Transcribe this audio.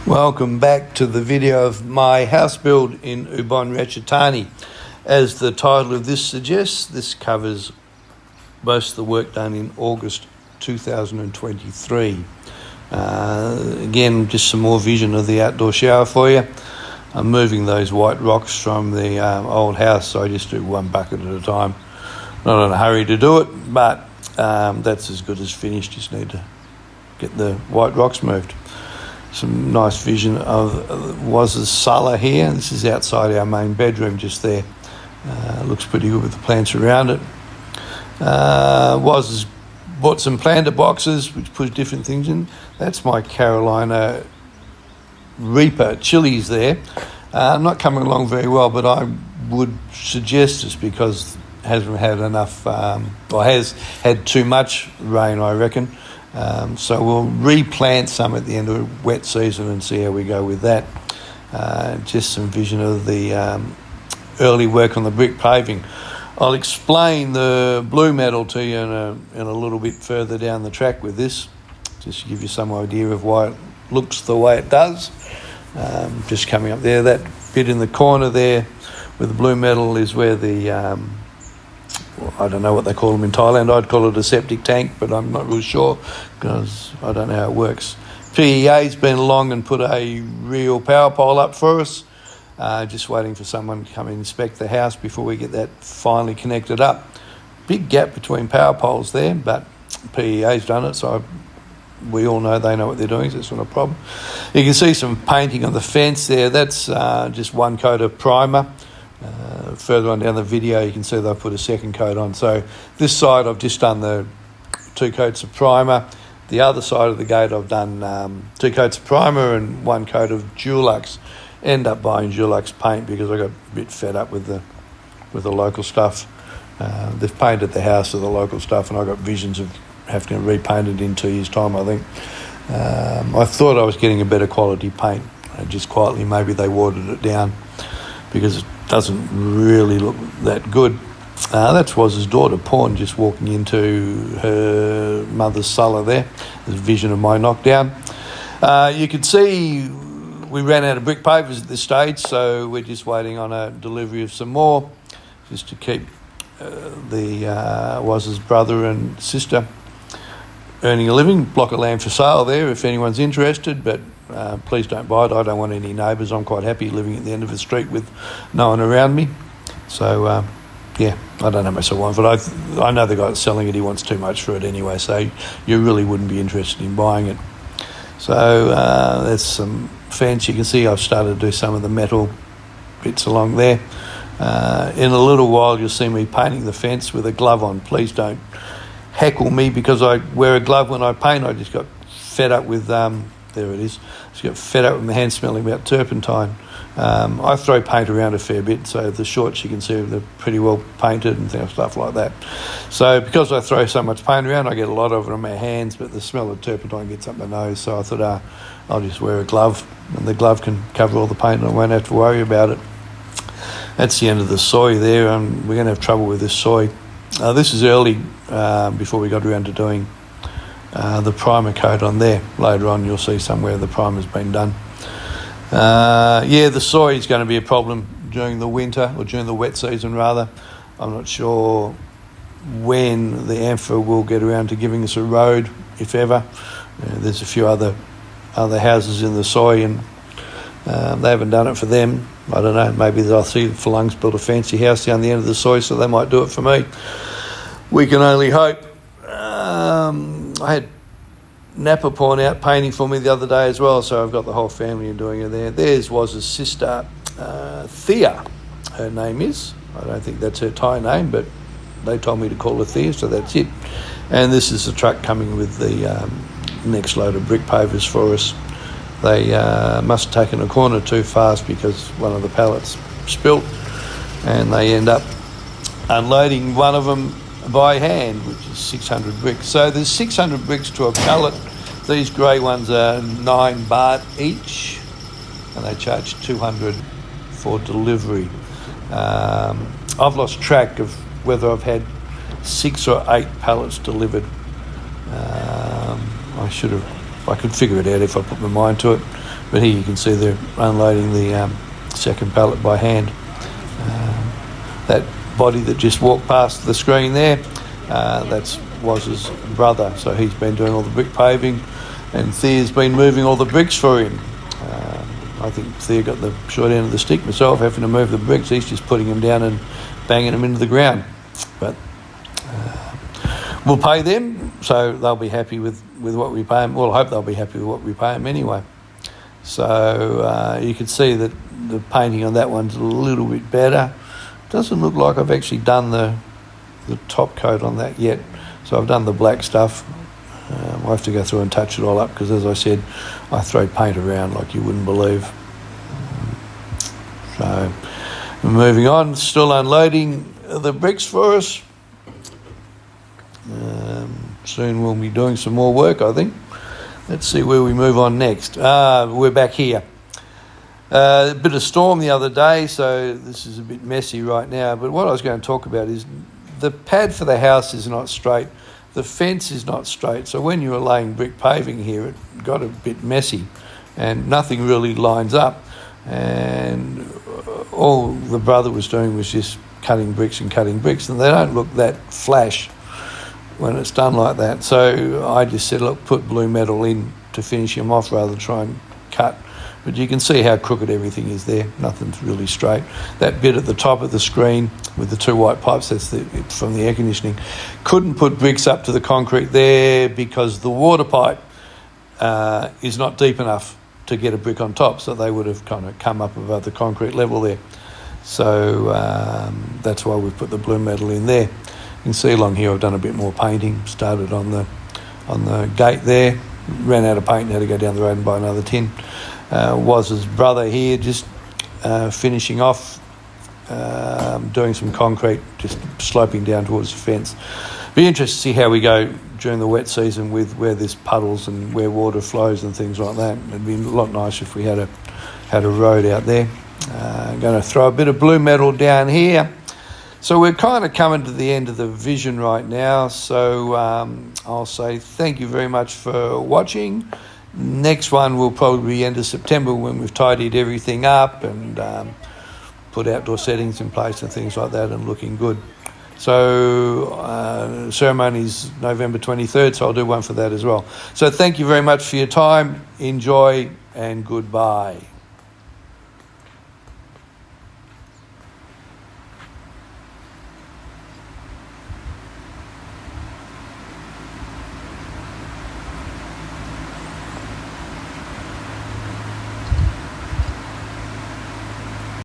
Welcome back to the video of my house build in Ubon, Ratchathani. As the title of this suggests, this covers most of the work done in August 2023. Again, just some more vision of the outdoor shower for you. I'm moving those white rocks from the old house, so I just do one bucket at a time. Not in a hurry to do it, but that's as good as finished. Just need to get the white rocks moved. Some nice vision of Waz's cellar here. This is outside our main bedroom just there. Looks pretty good with the plants around it. Waz has bought some planter boxes which puts different things in. That's my Carolina Reaper chilies there. Not coming along very well, but I would suggest it's because it hasn't had enough, or has had too much rain, I reckon. So we'll replant some at the end of the wet season and see how we go with that. Just some vision of the early work on the brick paving. I'll explain the blue metal to you in a little bit further down the track with this, just to give you some idea of why it looks the way it does. Just coming up there, that bit in the corner there with the blue metal is where the I don't know what they call them in Thailand. I'd call it a septic tank, but I'm not really sure because I don't know how it works. PEA's been along and put a real power pole up for us. Just waiting for someone to come and inspect the house before we get that finally connected up. Big gap between power poles there, but PEA's done it, so we all know they know what they're doing, so it's not a problem. You can see some painting on the fence there. That's just one coat of primer. Further on down the video you can see they've put a second coat on. So this side I've just done the 2 coats of primer. The other side of the gate I've done 2 coats of primer and 1 coat of Dulux. End up buying Dulux paint because I got a bit fed up with the local stuff. They've painted the house with the local stuff and I got visions of having to repaint it in 2 years' time, I think. I thought I was getting a better quality paint. Just quietly maybe they watered it down because it doesn't really look that good. That's Waz's daughter, Pawn, just walking into her mother's cellar there. There's a vision of my knockdown. You can see we ran out of brick pavers at this stage, so we're just waiting on a delivery of some more, just to keep Waz's brother and sister earning a living. Block of land for sale there if anyone's interested, but please don't buy it. I don't want any neighbours. I'm quite happy living at the end of the street with no one around me. So, yeah, I don't know much I want, but I know the guy that's selling it, he wants too much for it anyway, so you really wouldn't be interested in buying it. So there's some fence. You can see I've started to do some of the metal bits along there. In a little while you'll see me painting the fence with a glove on. Please don't heckle me because I wear a glove when I paint. I just got fed up with there it is. Just got fed up with my hand smelling about turpentine. I throw paint around a fair bit, so the shorts you can see they're pretty well painted and stuff like that. So because I throw so much paint around, I get a lot of it on my hands, but the smell of turpentine gets up my nose. So I thought I'll just wear a glove, and the glove can cover all the paint, and I won't have to worry about it. That's the end of the soy there. We're going to have trouble with this soy. This is early before we got around to doing the primer coat on there. Later on you'll see somewhere the primer's been done. The soy is going to be a problem during the winter, or during the wet season rather. I'm not sure when the AMFA will get around to giving us a road, if ever. There's a few other houses in the soy and they haven't done it for them. I don't know, maybe they'll see Falung's built a fancy house down the end of the soy, so they might do it for me. We can only hope. I had Napa Pawn out painting for me the other day as well, so I've got the whole family doing it there. There's Waz's sister, Thea, her name is. I don't think that's her Thai name, but they told me to call her Thea, so that's it. And this is the truck coming with the next load of brick pavers for us. They must have taken a corner too fast because one of the pallets spilt, and they end up unloading one of them by hand, which is 600 bricks. So there's 600 bricks to a pallet. These grey ones are 9 baht each, and they charge 200 for delivery. I've lost track of whether I've had 6 or 8 pallets delivered. I should have I could figure it out if I put my mind to it. But here you can see they're unloading the second pallet by hand. That body that just walked past the screen there, that's Waz's brother. So he's been doing all the brick paving, and Thea's been moving all the bricks for him. I think Thea got the short end of the stick myself, having to move the bricks. He's just putting them down and banging them into the ground. But we'll pay them, so they'll be happy with what we pay them. Well, I hope they'll be happy with what we pay them anyway. So you can see that the painting on that one's a little bit better. Doesn't look like I've actually done the top coat on that yet. So I've done the black stuff. I'll have to go through and touch it all up because, as I said, I throw paint around like you wouldn't believe. So moving on, still unloading the bricks for us. Soon we'll be doing some more work, I think. Let's see where we move on next. We're back here. A bit of storm the other day, so this is a bit messy right now. But what I was going to talk about is the pad for the house is not straight. The fence is not straight. So when you were laying brick paving here, it got a bit messy and nothing really lines up. And all the brother was doing was just cutting bricks, and they don't look that flash when it's done like that. So I just said, look, put blue metal in to finish him off rather than try and cut. But you can see how crooked everything is there. Nothing's really straight. That bit at the top of the screen with the two white pipes, that's from the air conditioning. Couldn't put bricks up to the concrete there because the water pipe is not deep enough to get a brick on top, so they would have kind of come up above the concrete level there. So that's why we've put the blue metal in there. You can see along here I've done a bit more painting. Started on the gate there, ran out of paint and had to go down the road and buy another tin. Waz's brother here just finishing off, doing some concrete, just sloping down towards the fence. Be interested to see how we go during the wet season with where there's puddles and where water flows and things like that. It'd be a lot nicer if we had a road out there. I'm going to throw a bit of blue metal down here. So we're kind of coming to the end of the vision right now. So I'll say thank you very much for watching. Next one will probably be end of September when we've tidied everything up and put outdoor settings in place and things like that and looking good. So ceremony's November 23rd, so I'll do one for that as well. So thank you very much for your time. Enjoy and goodbye.